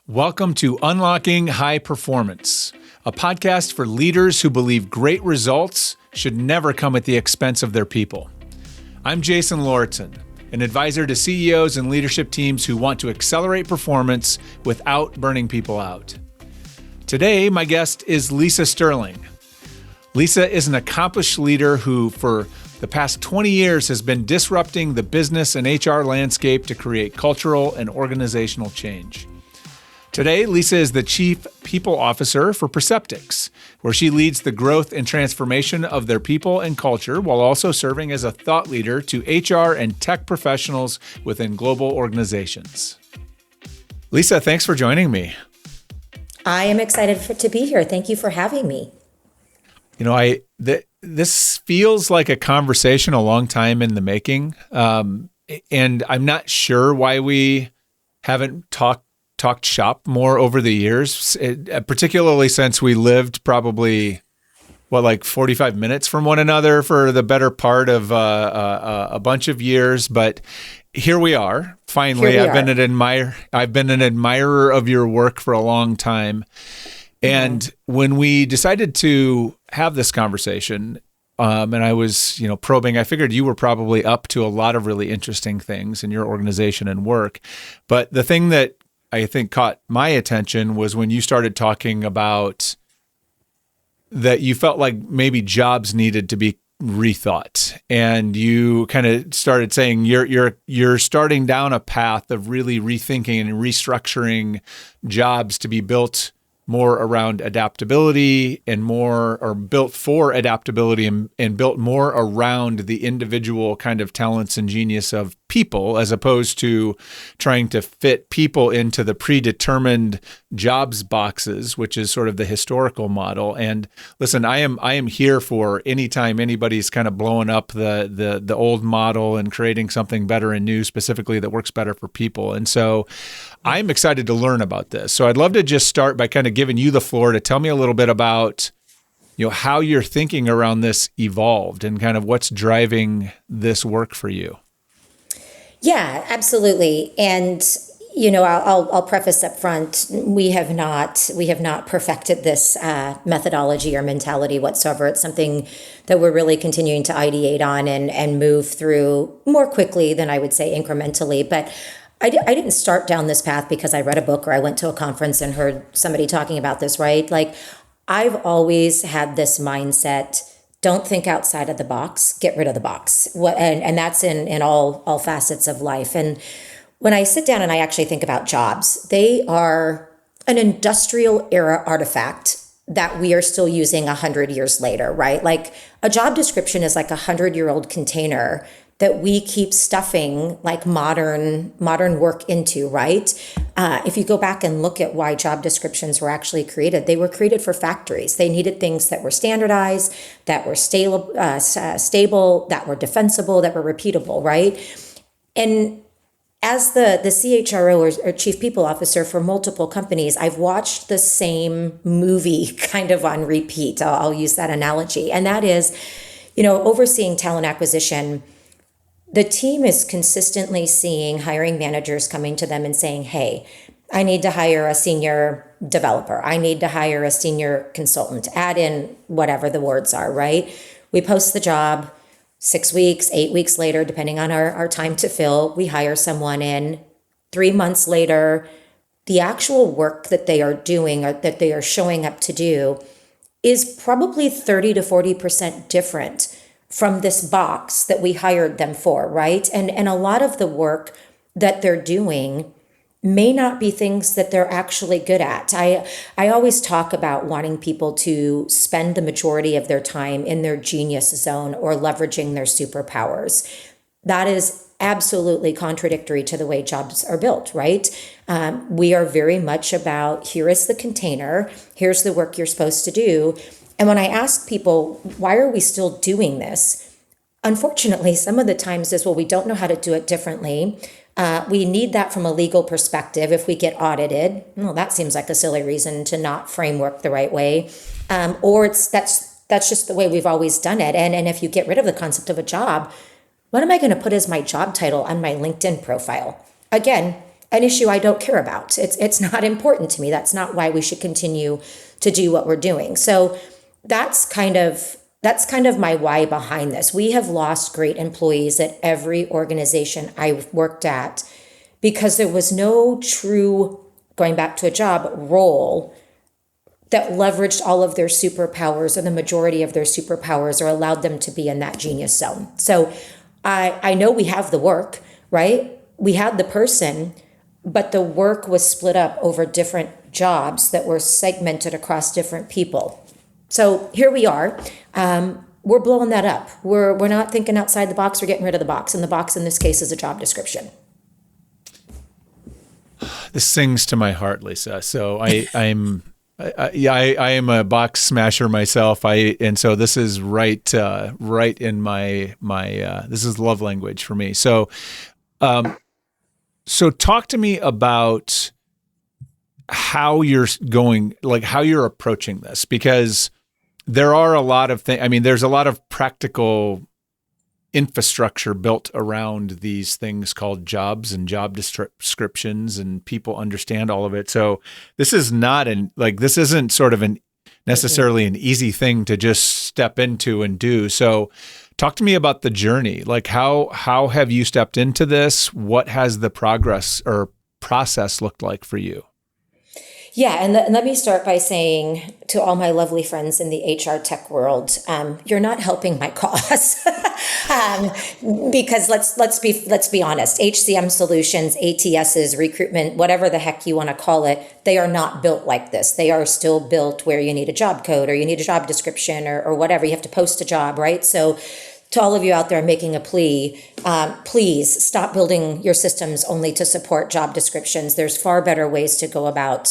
Welcome to Unlocking High Performance, a podcast for leaders who believe great results should never come at the expense of their people. I'm Jason Lauritsen, an advisor to CEOs and leadership teams who want to accelerate performance without burning people out. Today, my guest is Lisa Sterling. Lisa is an accomplished leader who, for the past 20 years, has been disrupting the business and HR landscape to create cultural and organizational change. Today, Lisa is the Chief People Officer for Perceptyx, where she leads the growth and transformation of their people and culture while also serving as a thought leader to HR and tech professionals within global organizations. Lisa, thanks for joining me. I am excited to be here. Thank you for having me. You know, this feels like a conversation a long time in the making, and I'm not sure why we haven't talked shop more over the years, particularly since we lived probably, 45 minutes from one another for the better part of a bunch of years. But here we are. Finally, I've been an admirer of your work for a long time. And when we decided to have this conversation, and I was, probing, I figured you were probably up to a lot of really interesting things in your organization and work. But the thing that I think caught my attention was when you started talking about that you felt like maybe jobs needed to be rethought, and you kind of started saying you're starting down a path of really rethinking and restructuring jobs to be built more around adaptability and built for adaptability and built more around the individual kind of talents and genius of people, as opposed to trying to fit people into the predetermined jobs boxes, which is sort of the historical model. And listen, I am here for anytime anybody's kind of blowing up the old model and creating something better and new, specifically that works better for people. And so I'm excited to learn about this. So I'd love to just start by kind of giving you the floor to tell me a little bit about, how your thinking around this evolved and kind of what's driving this work for you. Yeah, absolutely. And, I'll preface up front, we have not perfected this methodology or mentality whatsoever. It's something that we're really continuing to ideate on and move through more quickly than I would say incrementally. But I didn't start down this path because I read a book or I went to a conference and heard somebody talking about this, right? Like, I've always had this mindset: don't think outside of the box, get rid of the box. And that's in all facets of life. And when I sit down and I actually think about jobs, they are an industrial era artifact that we are still using 100 years later, right? Like, a job description is like 100-year-old container that we keep stuffing like modern work into, right? If you go back and look at why job descriptions were actually created, they were created for factories. They needed things that were standardized, that were stable, that were defensible, that were repeatable, right? And as the CHRO or Chief People Officer for multiple companies, I've watched the same movie kind of on repeat. I'll use that analogy. And that is, overseeing talent acquisition. The team is consistently seeing hiring managers coming to them and saying, hey, I need to hire a senior developer. I need to hire a senior consultant. Add in whatever the words are, right? We post the job 6 weeks, 8 weeks later, depending on our time to fill, we hire someone in. 3 months later, the actual work that they are doing or that they are showing up to do is probably 30 to 40% different from this box that we hired them for, right? And a lot of the work that they're doing may not be things that they're actually good at. I always talk about wanting people to spend the majority of their time in their genius zone or leveraging their superpowers. That is absolutely contradictory to the way jobs are built, right? We are very much about, here is the container, here's the work you're supposed to do. And when I ask people, why are we still doing this? Unfortunately, some of the times is, well, we don't know how to do it differently. We need that from a legal perspective. If we get audited, well, that seems like a silly reason to not framework the right way. Or that's just the way we've always done it. And if you get rid of the concept of a job, what am I going to put as my job title on my LinkedIn profile? Again, an issue I don't care about. It's not important to me. That's not why we should continue to do what we're doing. So that's kind of my why behind this. We have lost great employees at every organization I've worked at because there was no true, going back to a job, role that leveraged all of their superpowers or the majority of their superpowers or allowed them to be in that genius zone. So I know we have the work, right? We had the person, but the work was split up over different jobs that were segmented across different people. So here we are. We're blowing that up. We're not thinking outside the box. We're getting rid of the box. And the box in this case is a job description. This sings to my heart, Lisa. So I am a box smasher myself. And so this is right in my this is love language for me. So talk to me about how you're going, like how you're approaching this, because there are a lot of things. I mean, there's a lot of practical infrastructure built around these things called jobs and job descriptions, and people understand all of it. So this is not this isn't sort of necessarily an easy thing to just step into and do. So talk to me about the journey. Like how have you stepped into this? What has the progress or process looked like for you? Yeah, and let me start by saying to all my lovely friends in the HR tech world, you're not helping my cause. Because let's be honest, HCM solutions, ATSs, recruitment, whatever the heck you want to call it, they are not built like this. They are still built where you need a job code or you need a job description or whatever. You have to post a job, right? So to all of you out there making a plea, please stop building your systems only to support job descriptions. There's far better ways to go about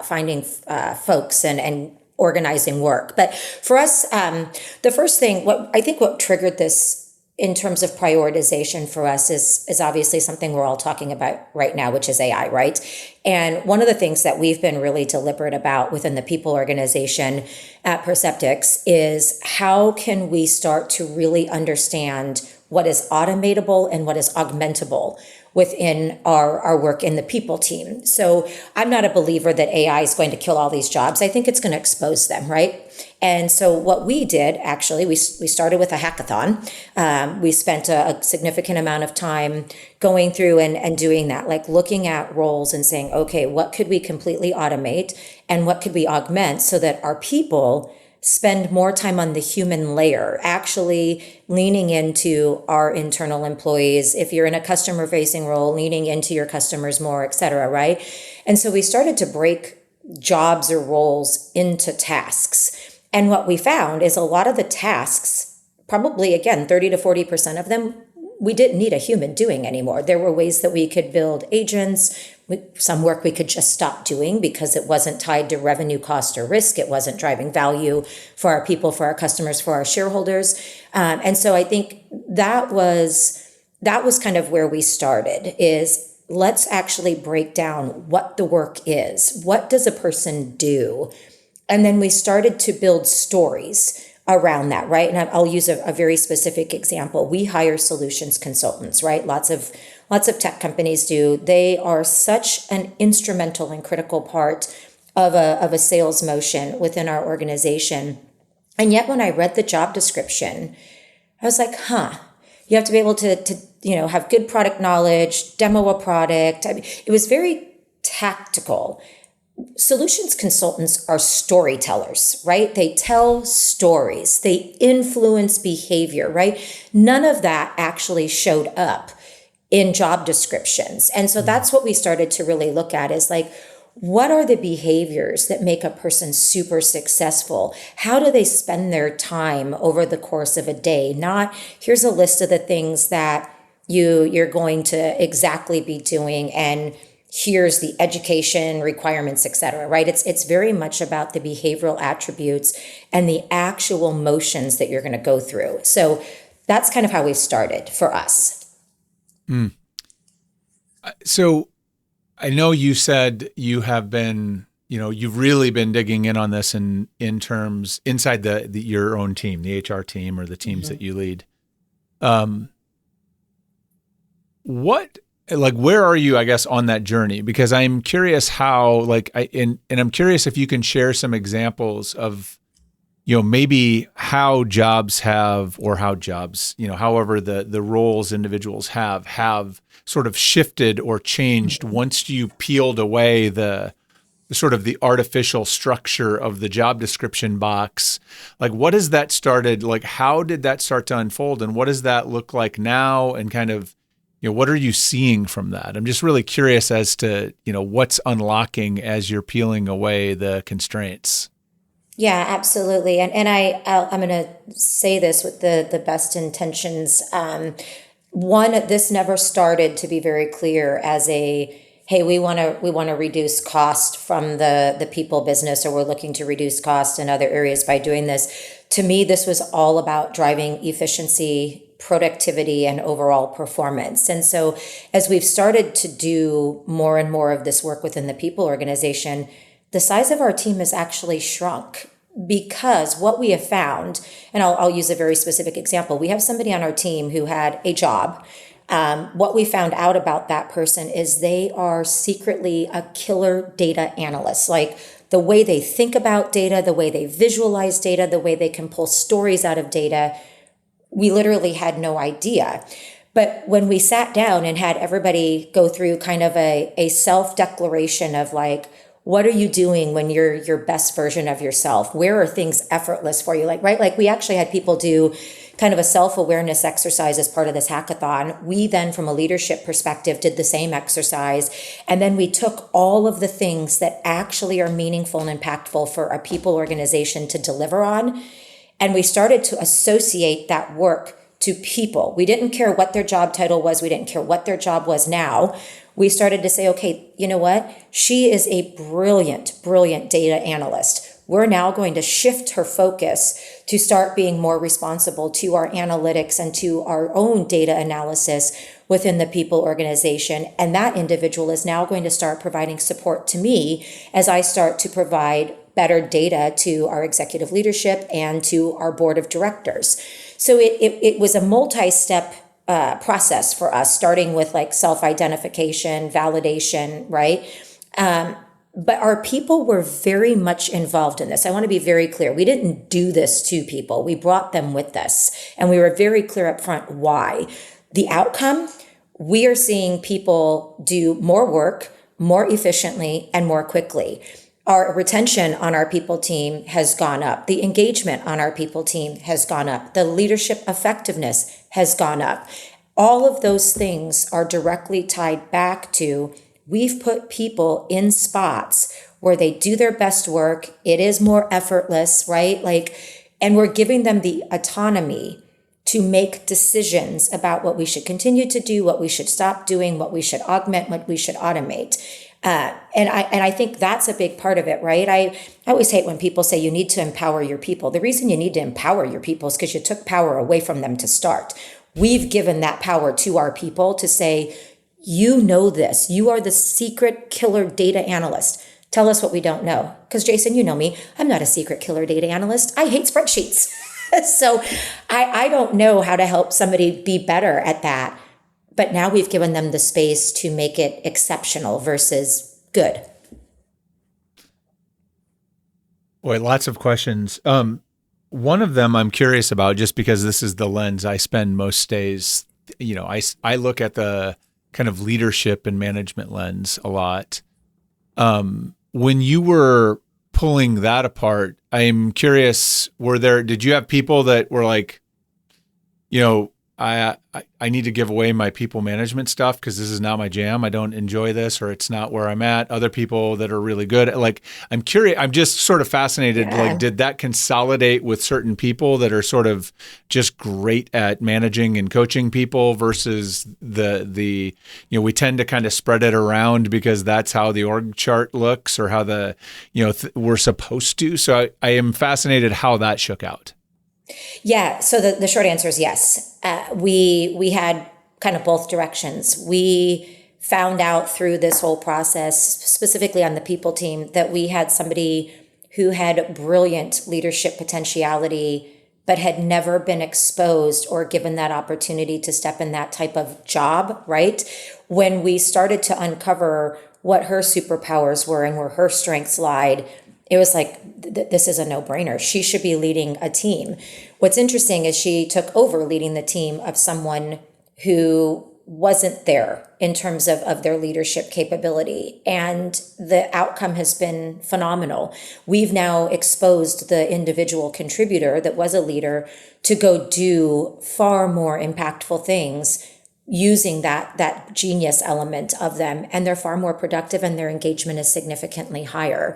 finding folks and organizing work. But for us, the first thing, what triggered this in terms of prioritization for us is obviously something we're all talking about right now, which is AI, right? And one of the things that we've been really deliberate about within the people organization at Perceptyx is how can we start to really understand what is automatable and what is augmentable within our work in the people team. So I'm not a believer that AI is going to kill all these jobs. I think it's going to expose them, right? And so what we did, actually, we started with a hackathon. We spent a significant amount of time going through and doing that, like looking at roles and saying, okay, what could we completely automate and what could we augment so that our people spend more time on the human layer, actually leaning into our internal employees. If you're in a customer facing role, leaning into your customers more, et cetera, right? And so we started to break jobs or roles into tasks. And what we found is a lot of the tasks, probably again, 30 to 40% of them, we didn't need a human doing anymore. There were ways that we could build agents. Some work we could just stop doing because it wasn't tied to revenue, cost, or risk. It wasn't driving value for our people, for our customers, for our shareholders. And so I think that was kind of where we started, is let's actually break down what the work is. What does a person do? And then we started to build stories around that, right? And I'll use a very specific example. We hire solutions consultants, right? Lots of tech companies do. They are such an instrumental and critical part of a sales motion within our organization. And yet when I read the job description, I was like, you have to be able to have good product knowledge, demo a product. I mean, it was very tactical. Solutions consultants are storytellers, right? They tell stories, they influence behavior, right? None of that actually showed up in job descriptions. And so that's what we started to really look at, is like, what are the behaviors that make a person super successful? How do they spend their time over the course of a day? Not, here's a list of the things that you're going to exactly be doing, and here's the education requirements, et cetera, right? It's very much about the behavioral attributes and the actual motions that you're going to go through. So that's kind of how we started for us. So I know you said you have been, you've really been digging in on this in terms inside your own team, the HR team or the teams that you lead. What like, where are you, I guess, on that journey? Because I'm curious how, like, and I'm curious if you can share some examples of, maybe how jobs have, or how jobs, however the roles individuals have sort of shifted or changed once you peeled away the sort of the artificial structure of the job description box. Like, what has that started? Like, how did that start to unfold, and what does that look like now? And kind of, what are you seeing from that? I'm just really curious as to, what's unlocking as you're peeling away the constraints. Yeah, absolutely. I'm going to say this with the best intentions. One, this never started, to be very clear, as a, hey, we want to reduce cost from the people business, or we're looking to reduce cost in other areas by doing this. To me, this was all about driving efficiency, productivity, and overall performance. And so as we've started to do more and more of this work within the people organization, the size of our team has actually shrunk, because what we have found, and I'll use a very specific example. We have somebody on our team who had a job. What we found out about that person is they are secretly a killer data analyst. Like, the way they think about data, the way they visualize data, the way they can pull stories out of data, we literally had no idea. But when we sat down and had everybody go through kind of a self-declaration of, like, what are you doing when you're your best version of yourself? Where are things effortless for you? Like, right? Like, we actually had people do kind of a self-awareness exercise as part of this hackathon. We then, from a leadership perspective, did the same exercise. And then we took all of the things that actually are meaningful and impactful for a people organization to deliver on, and we started to associate that work to people. We didn't care what their job title was. We didn't care what their job was now. We started to say, okay, you know what? She is a brilliant, brilliant data analyst. We're now going to shift her focus to start being more responsible to our analytics and to our own data analysis within the people organization. And that individual is now going to start providing support to me as I start to provide better data to our executive leadership and to our board of directors. So it was a multi-step process for us, starting with like self-identification, validation, right? But our people were very much involved in this. I want to be very clear. We didn't do this to people. We brought them with us. And we were very clear up front why. The outcome, we are seeing people do more work, more efficiently, and more quickly. Our retention on our people team has gone up. The engagement on our people team has gone up. The leadership effectiveness has gone up. All of those things are directly tied back to, we've put people in spots where they do their best work. It is more effortless, right? And we're giving them the autonomy to make decisions about what we should continue to do, what we should stop doing, what we should augment, what we should automate. And I think that's a big part of it, right? I always hate when people say you need to empower your people. The reason you need to empower your people is because you took power away from them to start. We've given that power to our people to say, you know this. You are the secret killer data analyst. Tell us what we don't know. Because Jason, you know me. I'm not a secret killer data analyst. I hate spreadsheets. So I don't know how to help somebody be better at that. But now we've given them the space to make it exceptional versus good. Boy, lots of questions. One of them I'm curious about, just because this is the lens I spend most days. I look at the kind of leadership and management lens a lot. When you were pulling that apart, I'm curious, did you have people that were like, I need to give away my people management stuff because this is not my jam. I don't enjoy this, or it's not where I'm at. Other people that are really good. I'm curious. I'm just sort of fascinated. Yeah. Like, did that consolidate with certain people that are sort of just great at managing and coaching people versus the we tend to kind of spread it around because that's how the org chart looks, or how we're supposed to. So I am fascinated how that shook out. Yeah. So the short answer is yes. We had kind of both directions. We found out through this whole process, specifically on the people team, that we had somebody who had brilliant leadership potentiality but had never been exposed or given that opportunity to step in that type of job, right? When we started to uncover what her superpowers were and where her strengths lied, it was like, this is a no-brainer. She should be leading a team. What's interesting is she took over leading the team of someone who wasn't there in terms of their leadership capability. And the outcome has been phenomenal. We've now exposed the individual contributor that was a leader to go do far more impactful things using that genius element of them. And they're far more productive and their engagement is significantly higher.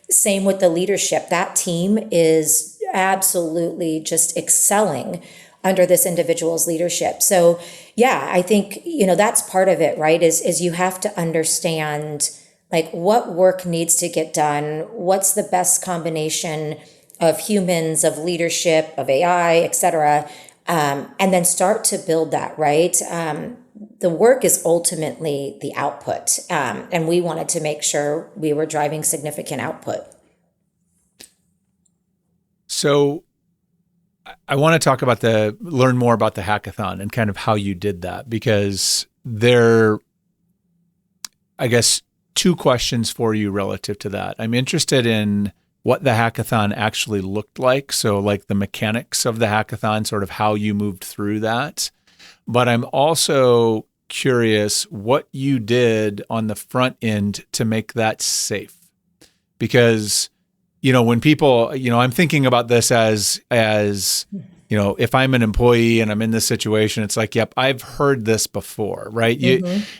Same with the leadership. That team is absolutely just excelling under this individual's leadership. So yeah, I think, that's part of it, right? Is you have to understand like what work needs to get done. What's the best combination of humans, of leadership, of AI, et cetera. And then start to build that, right? The work is ultimately the output. And we wanted to make sure we were driving significant output. So I want to talk about learn more about the hackathon and kind of how you did that, because I guess, two questions for you relative to that. I'm interested in what the hackathon actually looked like. So like the mechanics of the hackathon, sort of how you moved through that. But I'm also curious what you did on the front end to make that safe. Because, when people, I'm thinking about this as, if I'm an employee and I'm in this situation, it's like, yep, I've heard this before, right?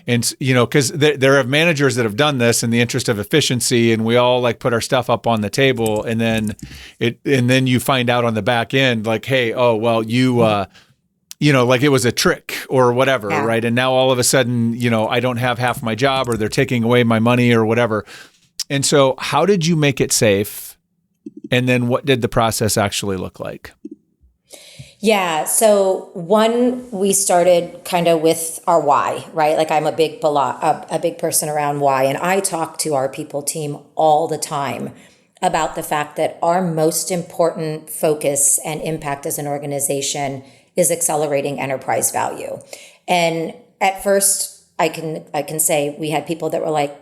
And, because there are managers that have done this in the interest of efficiency, and we all like put our stuff up on the table, and then you find out on the back end, like, hey, oh, well, like it was a trick or whatever, yeah. Right? And now all of a sudden, I don't have half my job, or they're taking away my money or whatever. And so how did you make it safe? And then what did the process actually look like? Yeah. So one, we started kind of with our why, right? Like I'm a big person around why. And I talk to our people team all the time about the fact that our most important focus and impact as an organization is accelerating enterprise value. And at first I can say we had people that were like,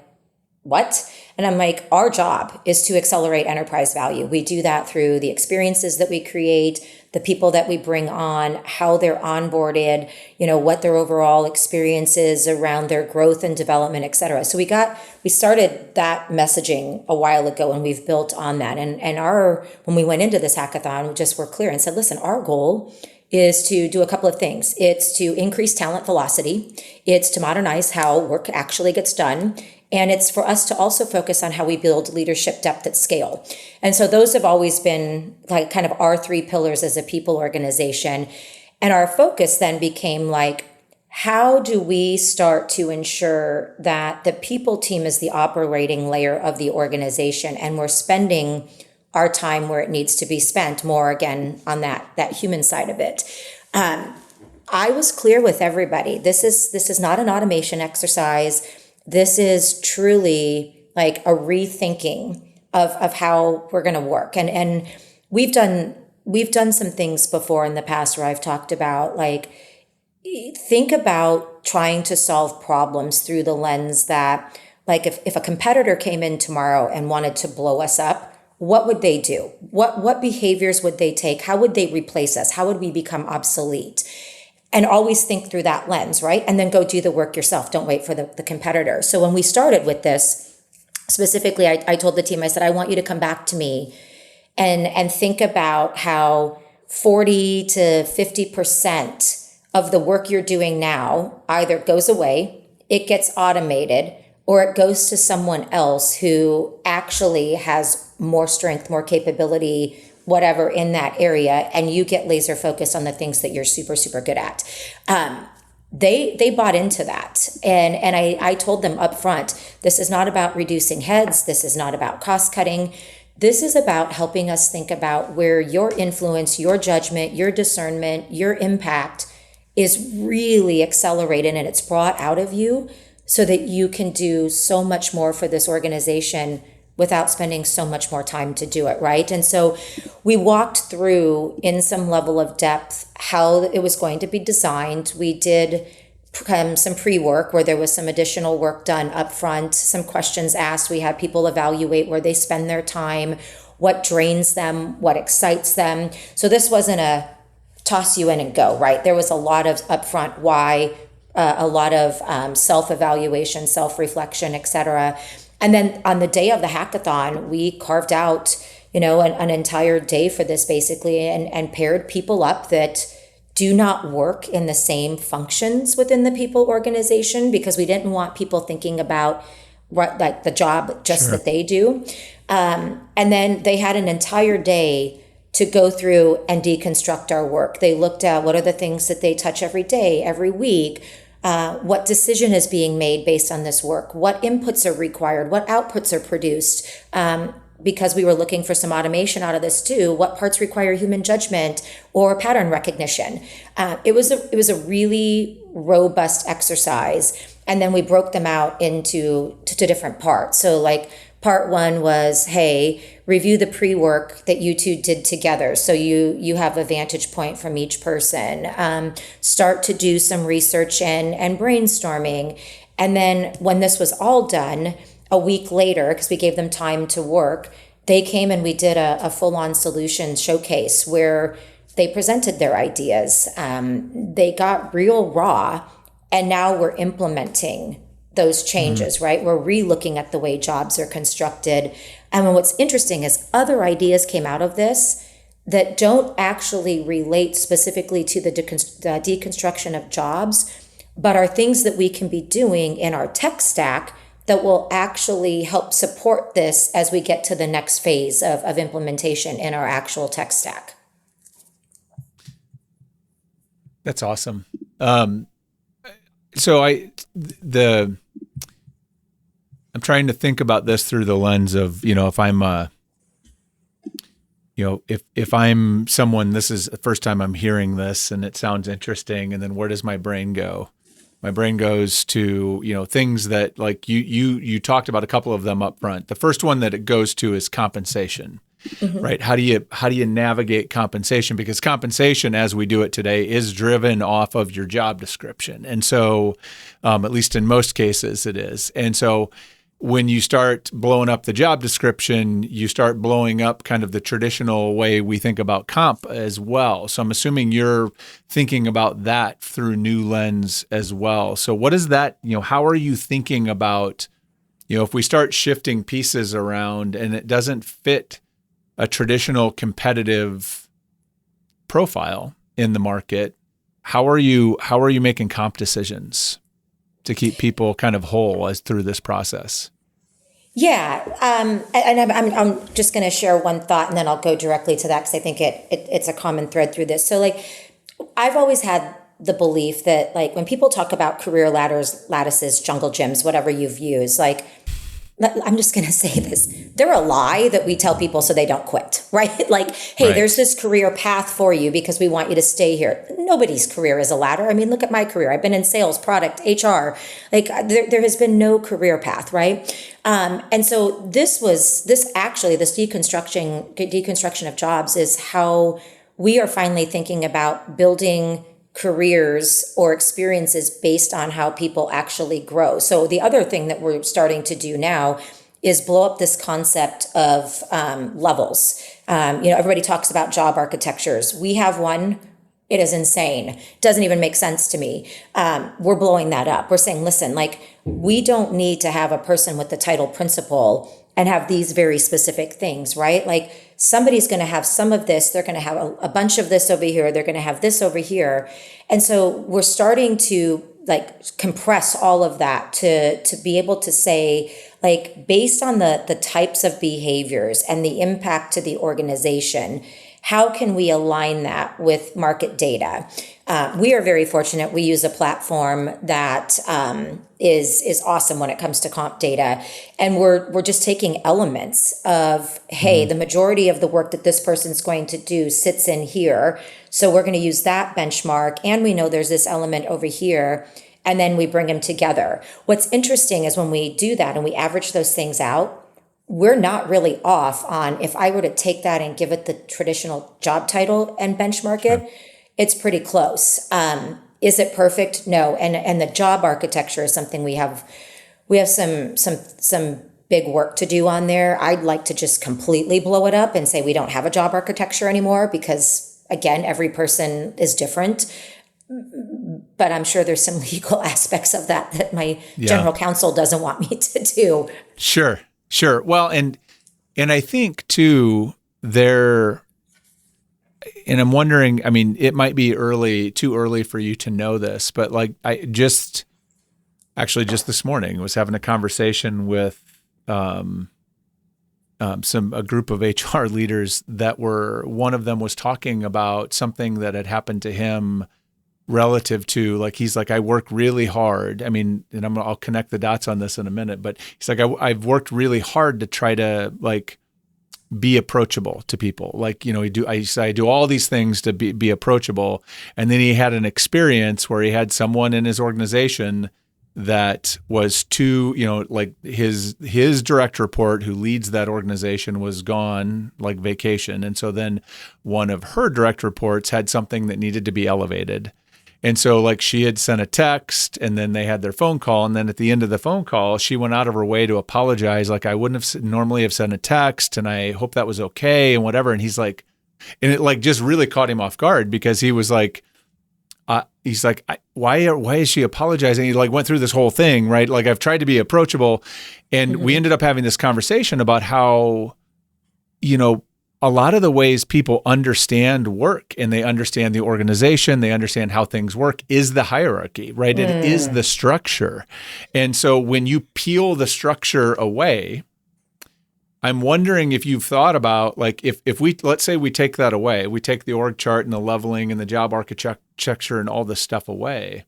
what? And I'm like, our job is to accelerate enterprise value. We do that through the experiences that we create, the people that we bring on, how they're onboarded, what their overall experience is around their growth and development, et cetera. So we started that messaging a while ago, and we've built on that. And when we went into this hackathon, we just were clear and said, listen, our goal is to do a couple of things. It's to increase talent velocity. It's to modernize how work actually gets done. And it's for us to also focus on how we build leadership depth at scale. And so those have always been like kind of our three pillars as a people organization. And our focus then became like, how do we start to ensure that the people team is the operating layer of the organization, and we're spending our time where it needs to be spent, more again on that human side of it. I was clear with everybody. This is not an automation exercise. This is truly like a rethinking of how we're going to work. And we've done some things before in the past where I've talked about like, think about trying to solve problems through the lens that like if a competitor came in tomorrow and wanted to blow us up, what would they do? What behaviors would they take? How would they replace us? How would we become obsolete? And always think through that lens, right? And then go do the work yourself. Don't wait for the competitor. So when we started with this, specifically, I told the team, I said, I want you to come back to me and think about how 40 to 50% of the work you're doing now either goes away, it gets automated, or it goes to someone else who actually has more strength, more capability, whatever in that area, and you get laser focused on the things that you're super, super good at. They bought into that. And I told them up front, this is not about reducing heads. This is not about cost cutting. This is about helping us think about where your influence, your judgment, your discernment, your impact is really accelerated, and it's brought out of you so that you can do so much more for this organization without spending so much more time to do it, right? And so we walked through in some level of depth how it was going to be designed. We did some pre-work where there was some additional work done up front, some questions asked. We had people evaluate where they spend their time, what drains them, what excites them. So this wasn't a toss you in and go, right? There was a lot of upfront why, a lot of self-evaluation, self-reflection, et cetera. And then on the day of the hackathon, we carved out, an entire day for this basically, and paired people up that do not work in the same functions within the people organization, because we didn't want people thinking about what, like, the job just that they do. And then they had an entire day to go through and deconstruct our work. They looked at what are the things that they touch every day, every week, what decision is being made based on this work, what inputs are required, what outputs are produced, because we were looking for some automation out of this too, what parts require human judgment or pattern recognition. It was a really robust exercise. And then we broke them out into different parts. So like part one was, hey, review the pre-work that you two did together. So you have a vantage point from each person. Start to do some research and brainstorming. And then when this was all done, a week later, because we gave them time to work, they came and we did a full-on solution showcase where they presented their ideas. They got real raw, and now we're implementing those changes, right? We're re-looking at the way jobs are constructed. And what's interesting is other ideas came out of this that don't actually relate specifically to the deconstruction of jobs, but are things that we can be doing in our tech stack that will actually help support this as we get to the next phase of implementation in our actual tech stack. That's awesome. So I'm trying to think about this through the lens of, if I'm if I'm someone, this is the first time I'm hearing this and it sounds interesting, and then where does my brain go? My brain goes to, things that, like you talked about a couple of them up front. The first one that it goes to is compensation, right? How do you navigate compensation? Because compensation, as we do it today, is driven off of your job description. And so, at least in most cases it is. And so when you start blowing up the job description, you start blowing up kind of the traditional way we think about comp as well. So I'm assuming you're thinking about that through new lens as well. So what is that, how are you thinking about, if we start shifting pieces around and it doesn't fit a traditional competitive profile in the market, how are you making comp decisions to keep people kind of whole as through this process? Yeah, and I'm just going to share one thought, and then I'll go directly to that because I think it's a common thread through this. So, like, I've always had the belief that, like, when people talk about career ladders, lattices, jungle gyms, whatever you've used, like, I'm just going to say this. They're a lie that we tell people so they don't quit, right? Like, hey, there's this career path for you because we want you to stay here. Nobody's career is a ladder. I mean, look at my career. I've been in sales, product, HR. Like, there has been no career path, right? And so this deconstruction of jobs is how we are finally thinking about building careers or experiences based on how people actually grow. So the other thing that we're starting to do now is blow up this concept of levels. Everybody talks about job architectures. We have one. It is insane. Doesn't even make sense to me. We're blowing that up. We're saying, listen, like, we don't need to have a person with the title principal and have these very specific things, right? Like, somebody's going to have some of this. They're going to have a bunch of this over here. They're going to have this over here. And so we're starting to, like, compress all of that to be able to say, like, based on the types of behaviors and the impact to the organization, how can we align that with market data? We are very fortunate. We use a platform that is awesome when it comes to comp data. And we're just taking elements of, hey, the majority of the work that this person's going to do sits in here. So we're going to use that benchmark. And we know there's this element over here. And then we bring them together. What's interesting is when we do that and we average those things out, we're not really off on, if I were to take that and give it the traditional job title and benchmark Sure. it, it's pretty close. Is it perfect? No. And the job architecture is something we have some big work to do on there. I'd like to just completely blow it up and say we don't have a job architecture anymore, because again, every person is different. But I'm sure there's some legal aspects of that my Yeah. general counsel doesn't want me to do. Sure. Sure. Well, and I think too, there, and I'm wondering, I mean, it might be too early for you to know this, but like just this morning was having a conversation with a group of HR leaders one of them was talking about something that had happened to him relative to, like, he's like, I work really hard. I mean, and I'll connect the dots on this in a minute, but he's like, I've worked really hard to try to like be approachable to people. Like, I do all these things to be approachable. And then he had an experience where he had someone in his organization that was too, like his direct report who leads that organization was gone, like vacation. And so then one of her direct reports had something that needed to be elevated. And so like she had sent a text, and then they had their phone call. And then at the end of the phone call, she went out of her way to apologize. Like, I wouldn't have normally have sent a text, and I hope that was okay and whatever. And he's like, and it like just really caught him off guard, because he was like, why is she apologizing? He like went through this whole thing, right? Like, I've tried to be approachable. And we ended up having this conversation about how, a lot of the ways people understand work and they understand the organization, they understand how things work, is the hierarchy, right? It is the structure. And so when you peel the structure away, I'm wondering if you've thought about, like, if we, let's say we take that away, we take the org chart and the leveling and the job architecture and all this stuff away,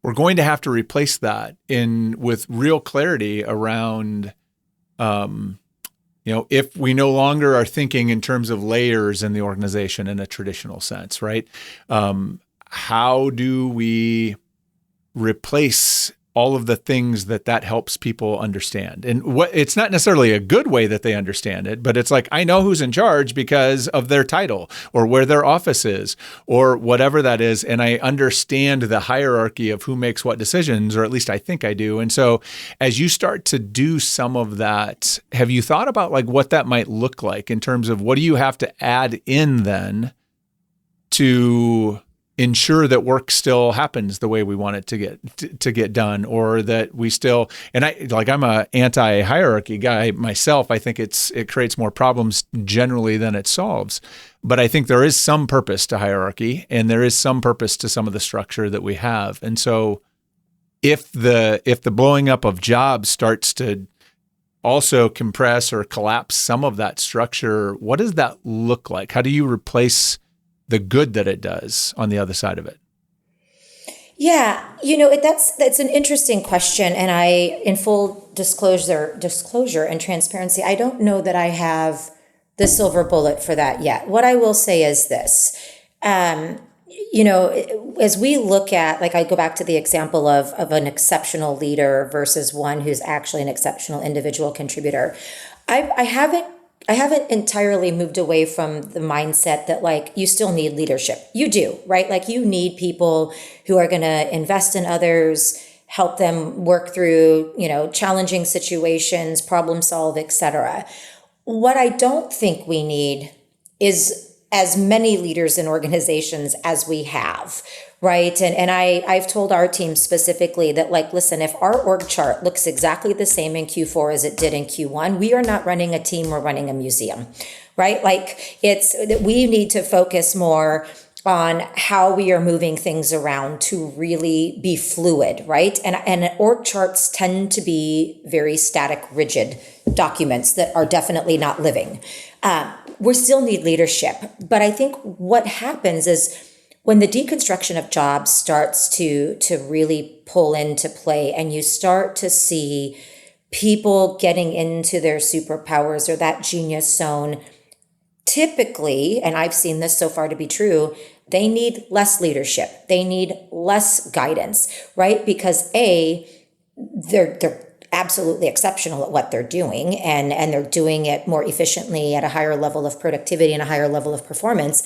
we're going to have to replace that with real clarity around, if we no longer are thinking in terms of layers in the organization in a traditional sense, right? How do we replace all of the things that helps people understand? And it's not necessarily a good way that they understand it, but it's like, I know who's in charge because of their title or where their office is or whatever that is. And I understand the hierarchy of who makes what decisions, or at least I think I do. And so as you start to do some of that, have you thought about like what that might look like in terms of what do you have to add in then to ensure that work still happens the way we want it to get done, or that we still, and I'm a anti-hierarchy guy myself. I think it creates more problems generally than it solves. But I think there is some purpose to hierarchy, and there is some purpose to some of the structure that we have. And so if the blowing up of jobs starts to also compress or collapse some of that structure, what does that look like? How do you replace the good that it does on the other side of it? Yeah, that's an interesting question, and in full disclosure and transparency, I don't know that I have the silver bullet for that yet. What I will say is this: as we look at, like, I go back to the example of an exceptional leader versus one who's actually an exceptional individual contributor. I haven't entirely moved away from the mindset that, like, you still need leadership. You do, right? Like, you need people who are going to invest in others, help them work through, challenging situations, problem solve, etc. What I don't think we need is as many leaders in organizations as we have, right? And I've told our team specifically that, like, listen, if our org chart looks exactly the same in Q4 as it did in Q1, we are not running a team, we're running a museum, right? Like, we need to focus more on how we are moving things around to really be fluid, right? And org charts tend to be very static, rigid documents that are definitely not living. We still need leadership. But I think what happens is when the deconstruction of jobs starts to really pull into play, and you start to see people getting into their superpowers or that genius zone, typically, and I've seen this so far to be true, they need less leadership. They need less guidance, right? Because they're absolutely exceptional at what they're doing, and they're doing it more efficiently at a higher level of productivity and a higher level of performance.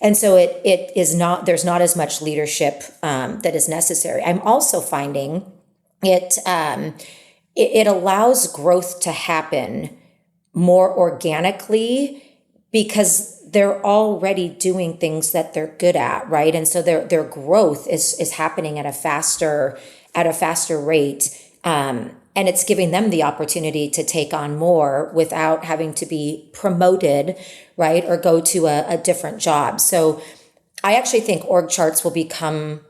And so it is not, there's not as much leadership that is necessary. I'm also finding it allows growth to happen more organically because they're already doing things that they're good at, right? And so their growth is happening at a faster rate. And it's giving them the opportunity to take on more without having to be promoted, right? Or go to a different job. So I actually think org charts will become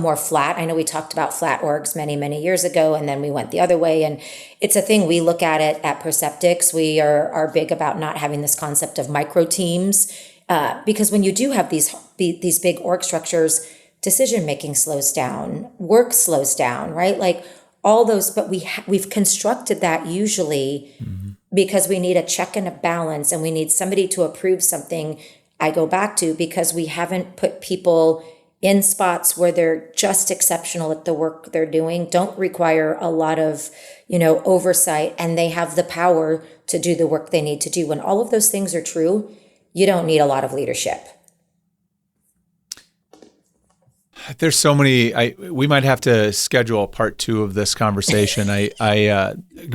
more flat. I know we talked about flat orgs many, many years ago, and then we went the other way. And it's a thing, we look at it at Perceptyx. We are big about not having this concept of micro teams, because when you do have these big org structures, decision-making slows down, work slows down, right? Like all those, but we've constructed that usually because we need a check and a balance, and we need somebody to approve something. I go back to because we haven't put people in spots where they're just exceptional at the work they're doing, don't require a lot of, oversight, and they have the power to do the work they need to do. When all of those things are true, you don't need a lot of leadership. There's so many. We might have to schedule a part 2 of this conversation.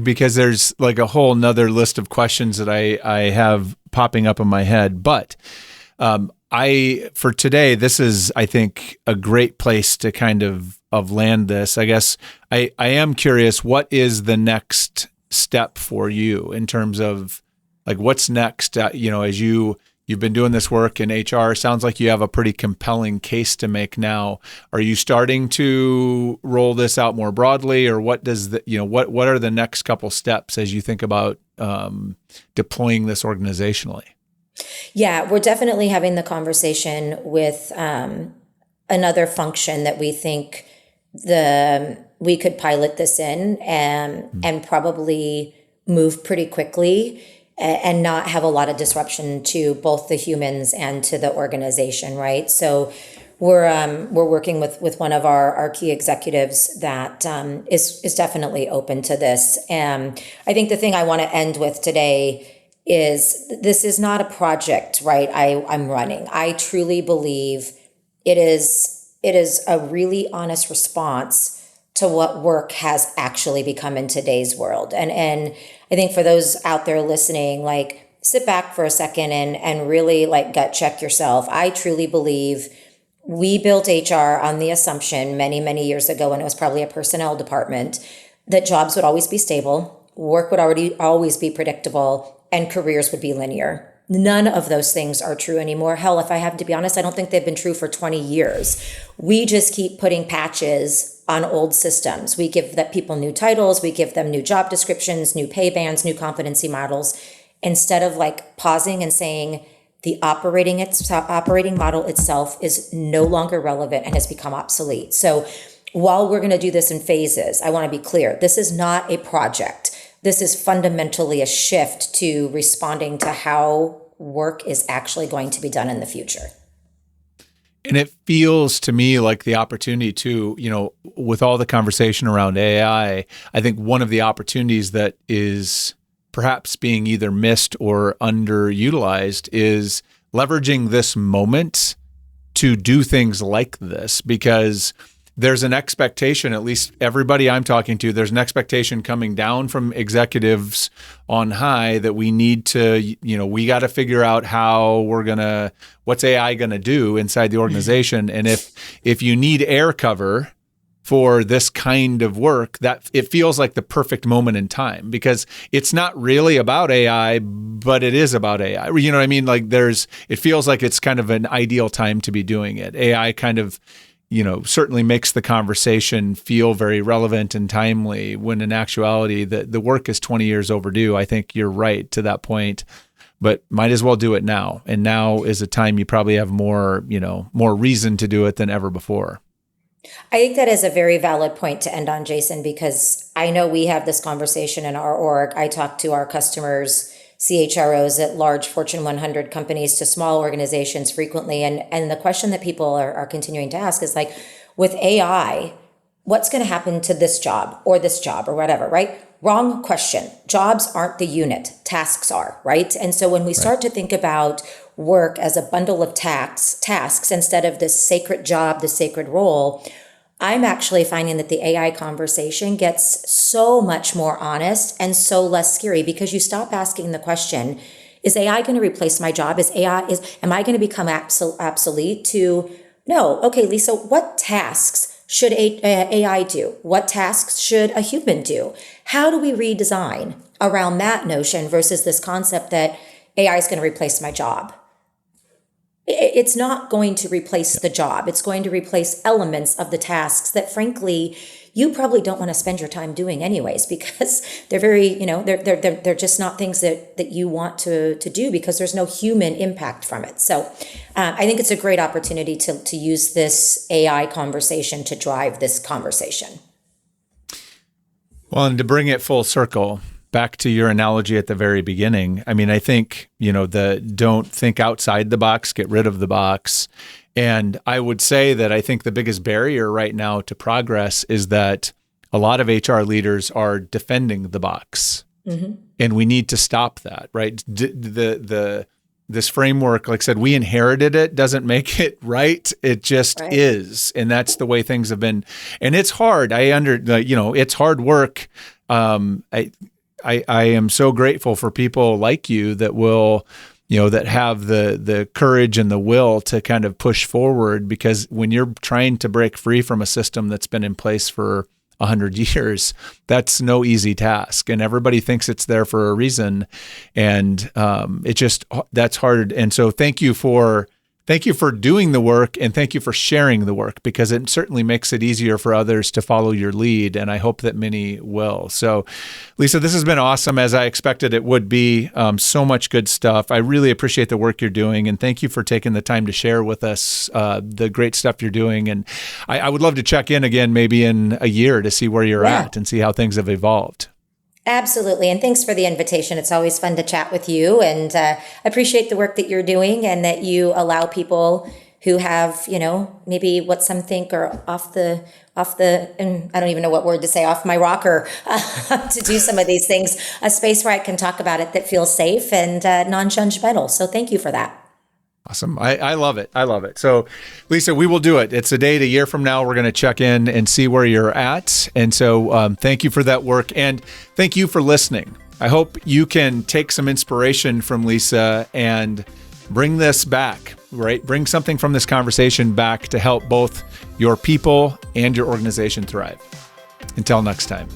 Because there's like a whole nother list of questions that I have popping up in my head. But for today, this is, I think, a great place to kind of land this. I guess I am curious, what is the next step for you in terms of like what's next? As you've been doing this work in HR, sounds like you have a pretty compelling case to make now. Are you starting to roll this out more broadly, or what are the next couple steps as you think about deploying this organizationally? Yeah, we're definitely having the conversation with another function that we think we could pilot this in and probably move pretty quickly and not have a lot of disruption to both the humans and to the organization, right? So we're working with one of our key executives that is definitely open to this. And I think the thing I want to end with today is this is not a project, right? I'm running. I truly believe it is a really honest response to what work has actually become in today's world. And I think for those out there listening, like sit back for a second and really like gut check yourself. I truly believe we built HR on the assumption many, many years ago, when it was probably a personnel department, that jobs would always be stable, work would always be predictable, and careers would be linear. None of those things are true anymore. Hell, if I have to be honest, I don't think they've been true for 20 years. We just keep putting patches on old systems. We give people new titles, we give them new job descriptions, new pay bands, new competency models, instead of like pausing and saying the operating model itself is no longer relevant and has become obsolete. So while we're going to do this in phases, I want to be clear, this is not a project. This is fundamentally a shift to responding to how work is actually going to be done in the future. And it feels to me like the opportunity to, with all the conversation around AI, I think one of the opportunities that is perhaps being either missed or underutilized is leveraging this moment to do things like this, because there's an expectation, at least everybody I'm talking to, there's an expectation coming down from executives on high that we need to, we got to figure out what's AI going to do inside the organization. And if you need air cover for this kind of work, that it feels like the perfect moment in time, because it's not really about AI, but it is about AI. You know what I mean? Like it feels like it's kind of an ideal time to be doing it. AI kind of, certainly makes the conversation feel very relevant and timely, when in actuality the work is 20 years overdue. I think you're right to that point, but might as well do it now. And now is a time you probably have more reason to do it than ever before. I think that is a very valid point to end on, Jason, because I know we have this conversation in our org. I talk to our customers, CHROs at large Fortune 100 companies to small organizations frequently. And the question that people are continuing to ask is like, with AI, what's going to happen to this job or whatever, right? Wrong question. Jobs aren't the unit, tasks are, right? And so when we start to think about work as a bundle of tasks instead of this sacred job, the sacred role, I'm actually finding that the AI conversation gets so much more honest and so less scary, because you stop asking the question, is AI going to replace my job? Am I going to become obsolete? To no. Okay, Lisa, what tasks should AI do? What tasks should a human do? How do we redesign around that notion versus this concept that AI is going to replace my job? It's not going to replace the job. It's going to replace elements of the tasks that, frankly, you probably don't want to spend your time doing anyways, because they're very, they're just not things that you want to do, because there's no human impact from it. So I think it's a great opportunity to use this AI conversation to drive this conversation. Well, and to bring it full circle, back to your analogy at the very beginning, I mean, I think, the don't think outside the box, get rid of the box. And I would say that I think the biggest barrier right now to progress is that a lot of HR leaders are defending the box. Mm-hmm. And we need to stop that, right? This framework, like I said, we inherited it, doesn't make it right. It just is. And that's the way things have been. And it's hard. It's hard work. I am so grateful for people like you that will, that have the courage and the will to kind of push forward, because when you're trying to break free from a system that's been in place for 100 years, that's no easy task. And everybody thinks it's there for a reason. And that's hard. And so thank you for doing the work, and thank you for sharing the work, because it certainly makes it easier for others to follow your lead. And I hope that many will. So Lisa, this has been awesome, as I expected it would be. So much good stuff. I really appreciate the work you're doing. And thank you for taking the time to share with us the great stuff you're doing. And I would love to check in again, maybe in a year, to see where you're at and see how things have evolved. Absolutely. And thanks for the invitation. It's always fun to chat with you, and appreciate the work that you're doing, and that you allow people who have, maybe what some think are off the, and I don't even know what word to say, off my rocker, to do some of these things, a space where I can talk about it that feels safe and non-judgmental. So thank you for that. Awesome. I love it. I love it. So, Lisa, we will do it. It's a date a year from now. We're going to check in and see where you're at. And so thank you for that work. And thank you for listening. I hope you can take some inspiration from Lisa and bring this back, right? Bring something from this conversation back to help both your people and your organization thrive. Until next time.